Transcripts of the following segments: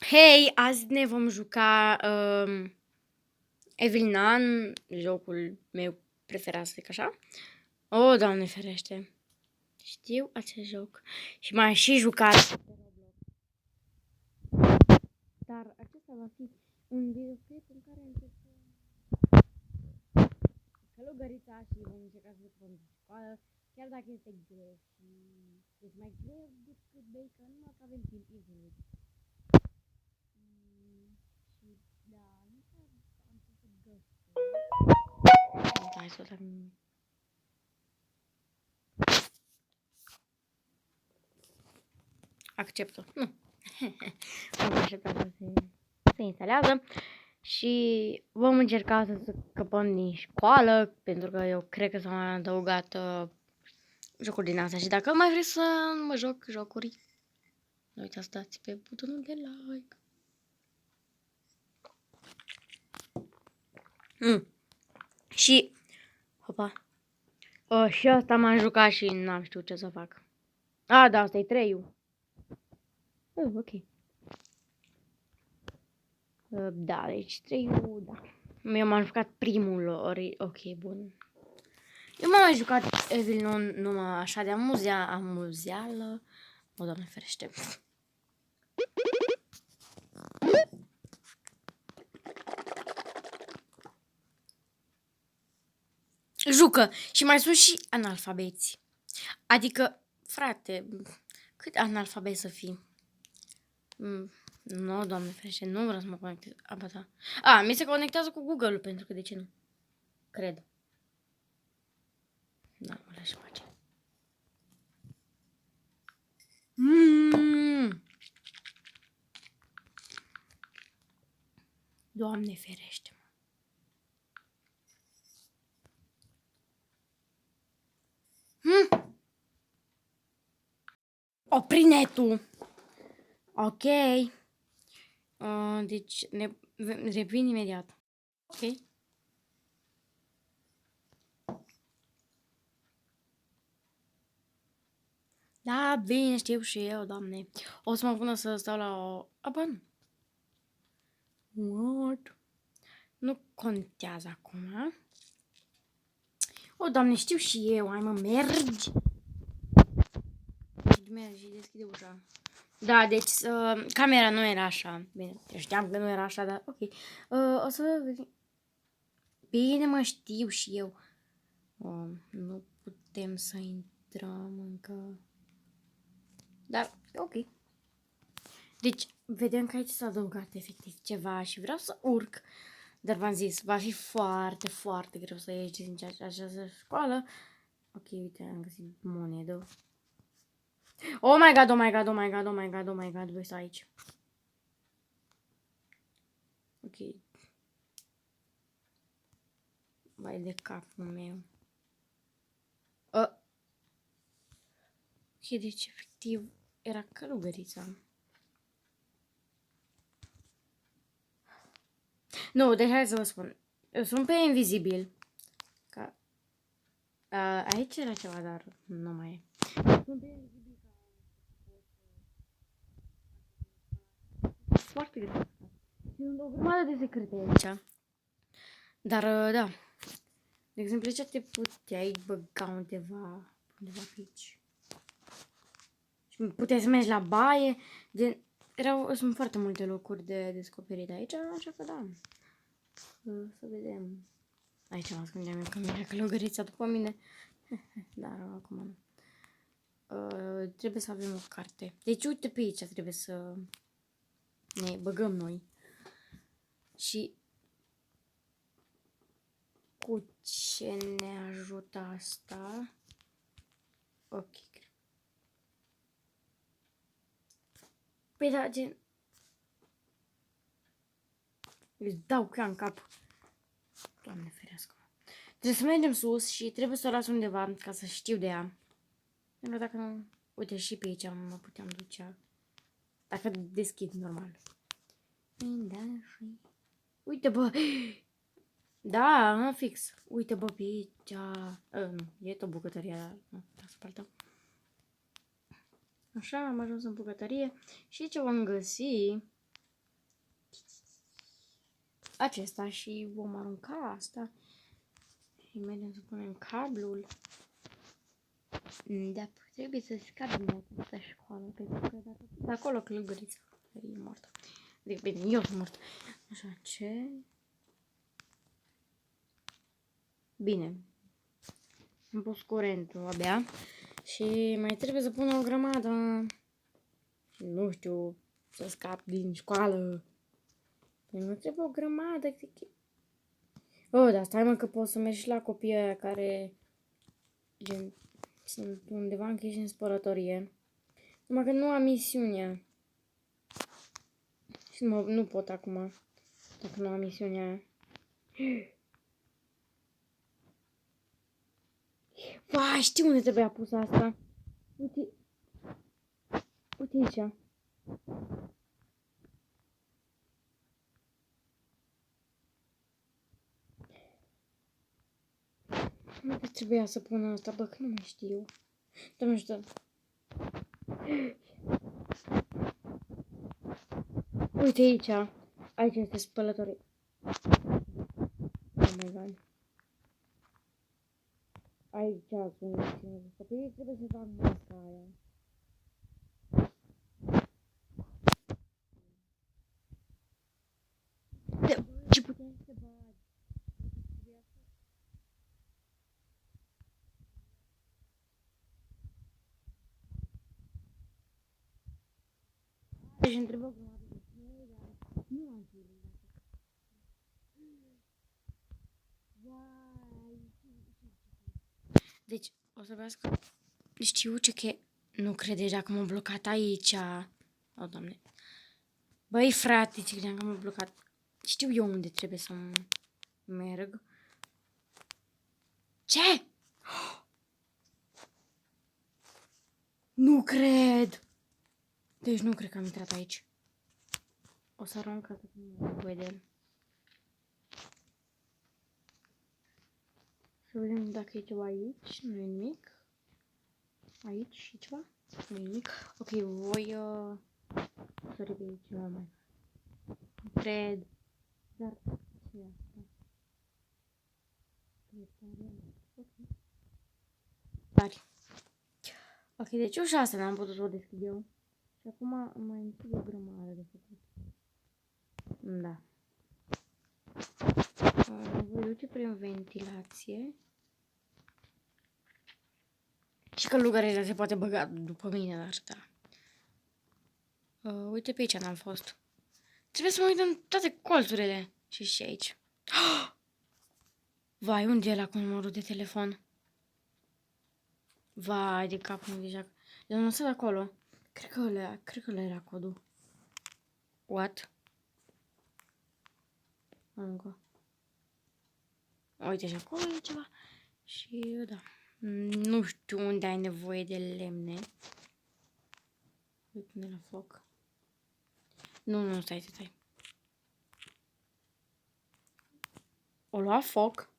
Hei, azi ne vom juca Evil Nun, jocul meu preferat, să zic așa. O, Doamne ferește! Știu acest joc și m-am și jucat. Dar acesta va fi un videoclip în care încercăm călugărița și vom încerca să lucrăm de școală, chiar dacă este greu și este mai greu decât bacon, numai că avem timp infinit. Și da, nu știu, am făcut găsă. Hai să dăm... Acceptă. Nu. Am așteptat să se instalează și vom încerca să scăpăm din școală, pentru că eu cred că s-au mai adăugat jocuri din astea și dacă mai vreți să mă joc jocuri, nu uitați să dați pe butonul de like. Și, hopa, și asta m-am jucat și n-am știut ce să fac. A, da, asta e 3-ul. Ok. Da, deci 3-ul, da. Eu m-am jucat primul ori, ok, bun. Eu m-am mai jucat Evil Nun numai așa de amuzeală. O, Doamne ferește. Jucă și mai sunt și analfabeți. Adică, frate, cât analfabet să fii? Nu, Doamne ferește, nu vreau să mă conectez. A, mi se conectează cu Google-ul, pentru că de ce nu? Cred. Da, mă lași face. Doamne ferește. Opri netul. Ok. Deci ne revin imediat. Ok. Da, bine, știu și eu, Doamne. O să mă pună să stau la o... Aba, nu. What? Nu contează acum. O, Doamne, știu și eu. Hai, mă, mergi. Mergi și deschide ușa. Da, deci camera nu era așa. Bine, eu știam că nu era așa, dar ok. O să vedem. Bine, mă, știu și eu. Nu putem să intrăm încă. Dar, ok. Deci, vedem că aici s-a adăugat efectiv ceva și vreau să urc. Dar v-am zis, va fi foarte, foarte greu să ieși din această școală. Ok, uite, am găsit monedă. Oh my god, oh my god, oh my god, oh my god, oh my god, voi stai aici. Ok. Vai de capul meu. Și deci, efectiv, era călugărița. Nu, deci hai să vă spun. Eu sunt pe invizibil. Ca... aici era ceva, dar nu mai e. Sunt pe invizibil foarte greu. Sunt o grămadă de secrete aici. Dar, da. De exemplu, aici te puteai băga undeva pe aici. Și puteai să mergi la baie. Sunt foarte multe locuri de descoperit aici, așa că da. Să vedem. Aici mă ascundeam eu că mi-a călugărița după mine. Dar acum nu. Trebuie să avem o carte. Deci uite pe aici trebuie să ne băgăm noi. Și cu ce ne ajută asta? Ok. Păi da, gen... Îi dau cu ea în cap. Doamne ferească. Trebuie să mergem sus și trebuie să o las undeva ca să știu de ea. Pentru că dacă nu... Uite, și pe aici mă puteam duce. Dacă deschid normal. Da, și... Uite, bă! Da, mă, fix. Uite, bă, pe aici... nu, e tot bucătăria, dar nu, să partă. Așa, am ajuns în bucătărie și ce vom găsi acesta și vom arunca asta. Și mergem să punem cablul. Da, trebuie să scap din această școală, pentru că dacă de acolo călugărița e moartă. Adică, bine, eu sunt mort. Așa, ce? Bine. Am pus curentul abia. Și mai trebuie să pun o grămadă. Nu știu, să scap din școală. Păi nu trebuie o grămadă. Oh, dar stai mă că poți să mergi și la copiii aia care gen, sunt undeva închiși în spălătorie. Numai că nu am misiunea. Și nu pot acum. Dacă nu am misiunea aia. Vai, știu unde trebuia pus asta. Uite. Uite aici. Unde trebuia să pun asta? Bă, că nu mai știu. Doamne ajută. Uite aici. Aici este spălătorie. Oh my god. Aici sunt misiunea. Copiii trebuie să fac masca aia. Ce puteai să bagi? Deci întrebă cum a venit. Nu am zis. Deci, o să vezi că știu ce că nu credeți dacă m-am blocat aici. O, Doamne. Băi, frate, ce credeam că m-am blocat. Știu eu unde trebuie să merg. Ce? Nu cred! Deci nu cred că am intrat aici. O să arunc ca să nu mă nevoie de el. Să vedem dacă e ceva aici. Nu e nimic. Aici și ceva? Nu e nimic. Ok, voi să revin ceva mai. Cred. Dar ce e asta? Tari. Ok, deci ușa asta n-am putut să o deschid eu. Și acum mai închid o grămadă de făcut. Da. Voi duce prin ventilație. Și călugărița se poate băga după mine, dar da. Uite pe aici n-am fost. Trebuie să mă uit în toate colțurile. Și aici. Vai, unde e ăla cu numărul de telefon? Vai, de capul meu deja. Le-am lăsat acolo. Cred că ăla era codul. What? Încă. Uite și acolo e ceva. Și da. Nu știu unde ai nevoie de lemne. Uite, pune la foc. Nu, stai. O lua foc.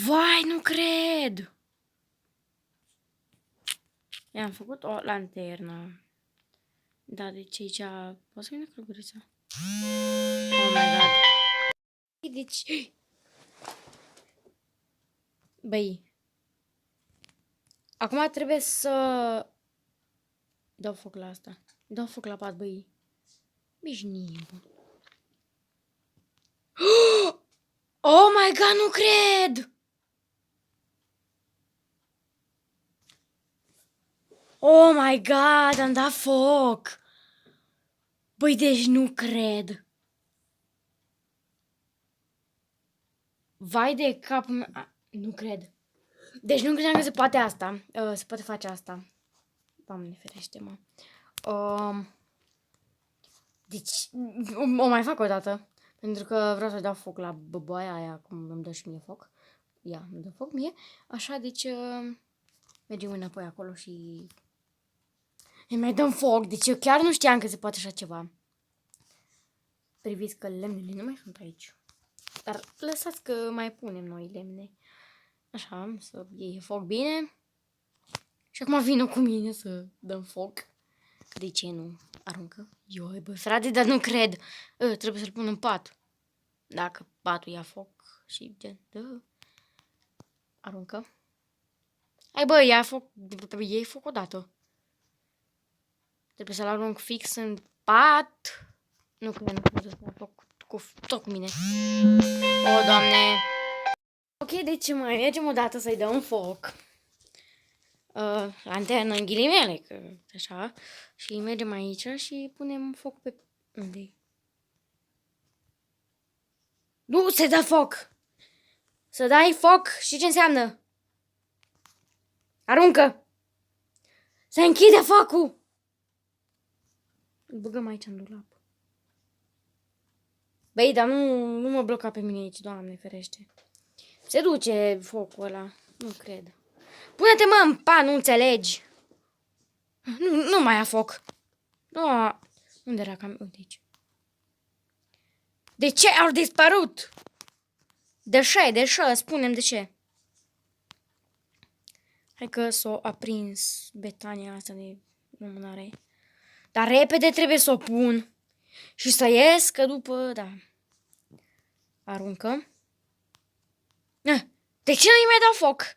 Vai, nu cred! I-am făcut o lanternă. Da, deci aici... Poți să vină călugărița? Oh my god. Deci... Băi. Acum trebuie să... Dau foc la asta. Dau foc la pat, băi. Bișnie. Oh my god, nu cred! Oh my god, am dat foc! Băi, deci nu cred! Vai de capul meu... Nu cred. Deci nu credeam că se poate asta. Se poate face asta. Doamne ferește-mă. Deci, o mai fac o dată. Pentru că vreau să dau foc la băboaia aia, cum îmi dă și mie foc. Ia, îmi dă foc mie. Așa, deci, mergem înapoi acolo și... Îi mai dăm foc. Deci eu chiar nu știam că se poate așa ceva. Priviți că lemnele nu mai sunt aici. Dar lăsați că mai punem noi lemne. Așa, să iei foc bine. Și acum vină cu mine să dăm foc. De ce nu? Aruncă. Ioi, bă, frate, dar nu cred. Trebuie să-l pun în pat. Dacă patul ia foc și gen, aruncă. Hai, bă, ia foc, iei foc odată. Trebuie să-l arunc fix în pat. Nu cred, nu cred să foc tot cu mine. O, Doamne. Ok, deci mai mergem odată să-i dăm foc. Lanternă în ghilimele, că așa. Și mergem aici și punem foc pe... Unde-i? Nu se dă foc! Să dai foc, și ce înseamnă? Aruncă! Se închide focul! Îl băgăm aici în dulap. Băi, dar nu mă bloca pe mine aici, Doamne ferește. Se duce focul ăla. Nu cred. Pune-te, mă, în pan, nu înțelegi. Nu mai ia foc. Nu. Unde era cam? Uite aici. De ce au dispărut? De ce? Spune-mi de ce. Hai că s-o aprins Betania asta de lumânare. Dar repede trebuie să o pun. Și să ies, că după, da. Aruncă. De ce nu-i mai dau foc?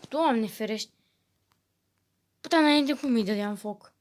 Doamne ferește. Putea înainte cum îi dădeam foc?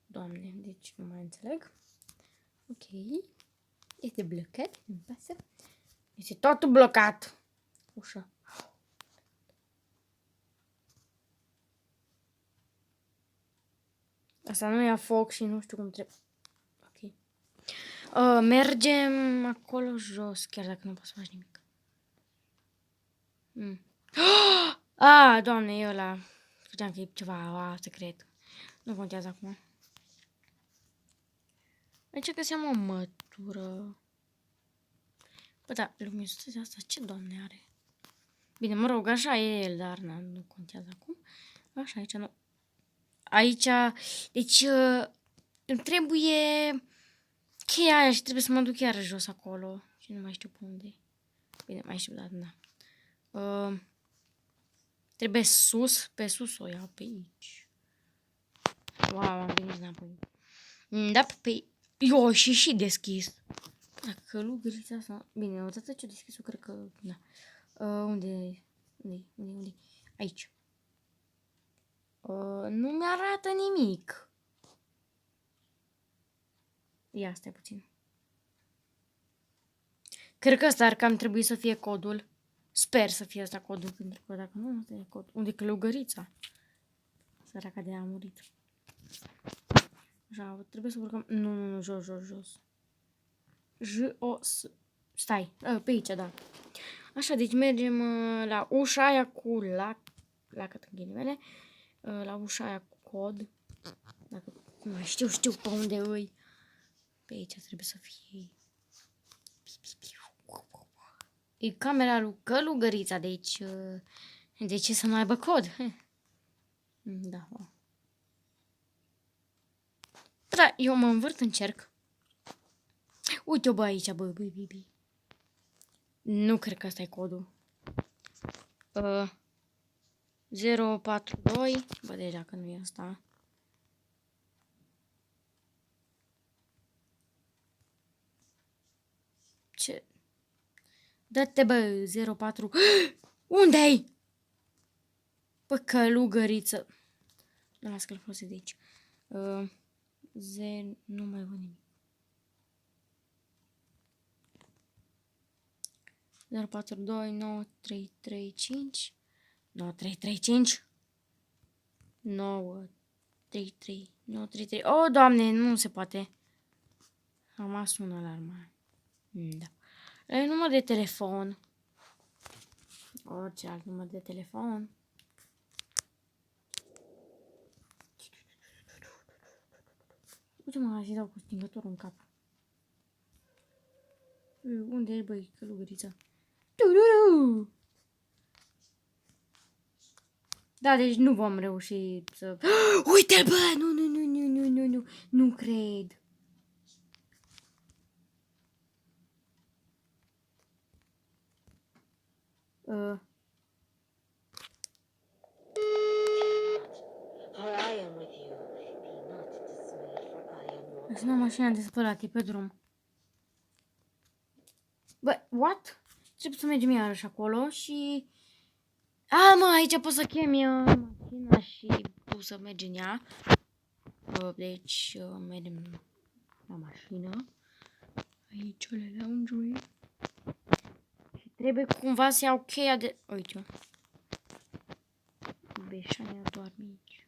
Doamne, deci nu mai înțeleg. Ok. Este blocat, nu pasă. Este totul blocat. Ușa. Asta nu ia foc și nu știu cum trebuie. Ok. Mergem acolo jos, chiar dacă nu poți să faci nimic. Doamne, e ăla. Credeam că e ceva secret. Nu contează acum. Aici găseam o mătură. Bă, da, luminozitatea asta ce, Doamne, are? Bine, mă rog, așa e el, dar nu contează acum. Așa, aici nu. Aici, deci, îmi trebuie cheia aia și trebuie să mă duc iară jos acolo. Și nu mai știu pe unde. Bine, mai știu, dar da. Trebuie sus, pe sus o iau pe aici. Wow, am venit înapoi. Da, pe... Eu și deschis. Dacă călugărița asta... Bine, odată ce deschis-o, cred că... Da. Unde? Aici. Nu mi-arată nimic. Ia, stai puțin. Cred că ăsta ar cam trebui să fie codul. Sper să fie ăsta codul, pentru că dacă nu, ăsta e codul. Unde e călugărița? Săraca de a murit. Așa, trebuie să urcăm... Nu, jos. J-O-S... Stai, pe aici, da. Așa, deci mergem la ușa aia cu lacăt în ghilimele. La ușa aia cu cod. Dacă nu mai știu pe unde îi. Pe aici trebuie să fie. E camera lui călugărița, deci... De ce să nu aibă cod? Da. Da, eu mă învârt în cerc. Uite-o, bă, aici, bă. Nu cred că ăsta e codul. 042. Bă, deja că nu e asta. Ce? Dă-te, bă, 04. Unde-i? Bă, călugăriță. Nu, las că-l folosesc de aici. Nu mai văd nimic. 042 9335 9335 933 933. Oh, Doamne, nu se poate. Am sună alarma. Da. E număr de telefon. Orice alt număr de telefon. Uite, mă, și dau cu stingătorul în cap. Unde e, băi, călugărița? Da, deci nu vom reuși să... Uite-l, bă! Nu cred. For I am with you. Be not dismayed, for I am your Sună mașina de spălat, e pe drum. Bă, what? Trebuie să mergem iarăși acolo și... A, mă, aici pot să chem eu mașina și tu să mergi în ea. Deci, mergem la mașină. Aici le lounge. Și trebuie cumva să iau cheia de... Uite-o. Beșania doarme aici.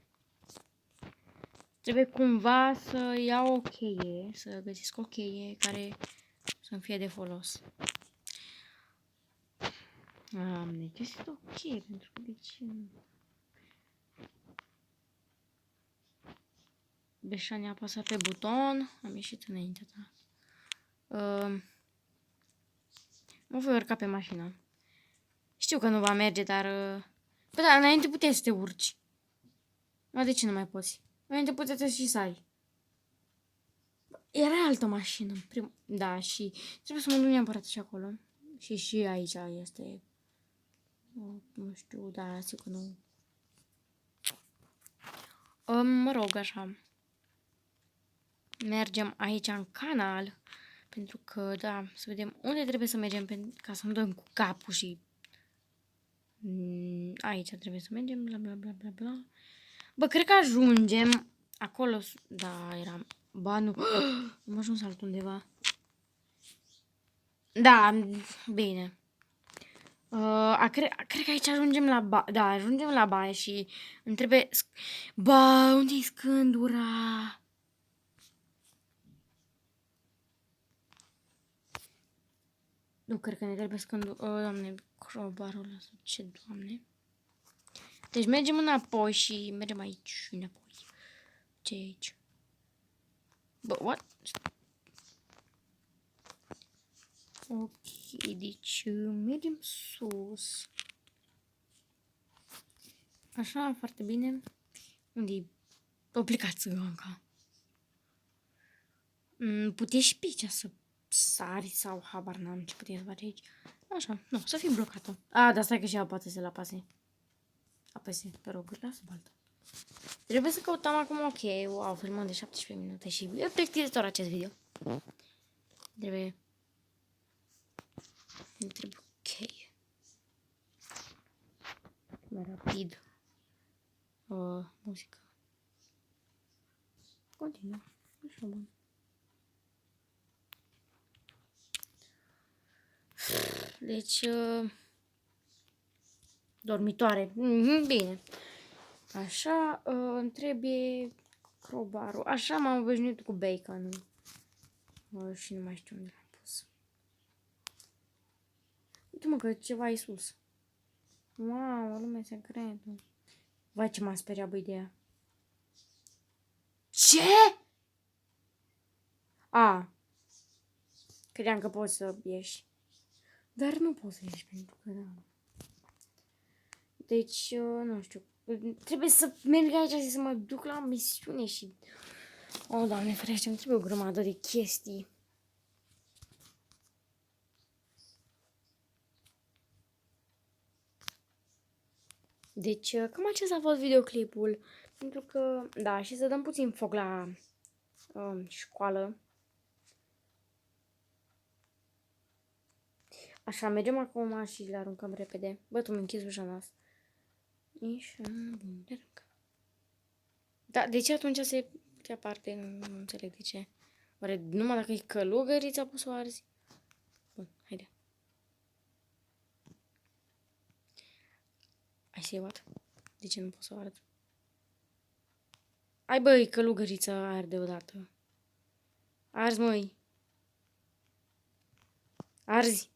Trebuie cumva să iau o cheie, să găsesc o cheie care să-mi fie de folos. Am necesitat o cheie pentru că de ce... Beșania apasă pe buton, am ieșit înainte, da. Mă voi urca pe mașină. Știu că nu va merge, dar... Bă, da, înainte puteai să te urci. Ma de ce nu mai poți? Înainte puteai să și sari. Era altă mașină. Da, și trebuie să mă duc neapărat și acolo. Și aici este... Nu știu, da, sigur nu. Mă rog, așa. Mergem aici în canal. Pentru că, da, să vedem unde trebuie să mergem ca să nu dăm cu capul și... Aici trebuie să mergem, bla bla bla bla bla. Bă, cred că ajungem acolo. Da, era... Ba, nu. Am ajuns altundeva. Da, bine. Cred că aici ajungem la baie. Da, ajungem la baie și îmi trebuie... Ba, unde-i scândura? Nu, cred că ne trebuie scândura. Doamne, crobarul ăsta. Ce, doamne? Deci mergem înapoi și mergem aici și înapoi. Ce e aici? Bă, what? Ok, deci mergem sus. Așa, foarte bine. Unde-i obligația încă? Puteți și pe aici să sari sau habar n-am ce puteți să faci aici. Așa, nu, să fii blocată. A, dar stai că și ea poate să-l apase. Apese, pe rog, lasă baltă. Trebuie să căutăm acum ok. Wow, filmăm de 17 minute și e plictisitor acest video. Trebuie ok. Mai rapid. Muzică. Continuă. Așa, bun. Deci, dormitoare. Bine. Așa, îmi trebuie crobarul. Așa m-am obișnuit cu baconul. Și nu mai știu unde l-am pus. Uite-mă că ceva e sus. Wow, lume secretă. Vai, ce m-a speriat, bă, ideea. Ce? A. Credeam că poți să ieși. Dar nu poți să ieși pentru că da. Deci, nu știu. Trebuie să merg aici și să mă duc la misiune și... O, Doamne ferește, îmi trebuie o grămadă de chestii. Deci, cam acesta a fost videoclipul. Pentru că, da, și să dăm puțin foc la școală. Așa, mergem acum și le aruncăm repede. Bă, tu mi închizi ușa noastră. Da, de ce atunci se putea parte? Nu înțeleg de ce. Oare numai dacă e călugărița poți să o arzi? Bun, haide. I say what? De ce nu pot să o arăt? Hai băi, călugărița arde odată. Arzi, măi. Arzi.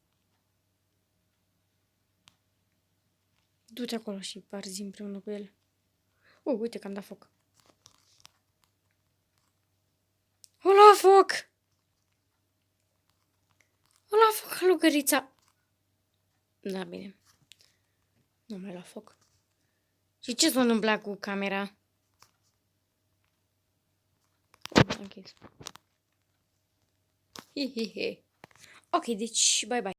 Du-te acolo și arzi împreună cu el. Uite că am dat foc. O la foc! O la foc, călugărița. Da, bine. Nu mai la foc. Și ce s-a întâmplat cu camera? Închis. Hihihi. Ok, deci, bye bye.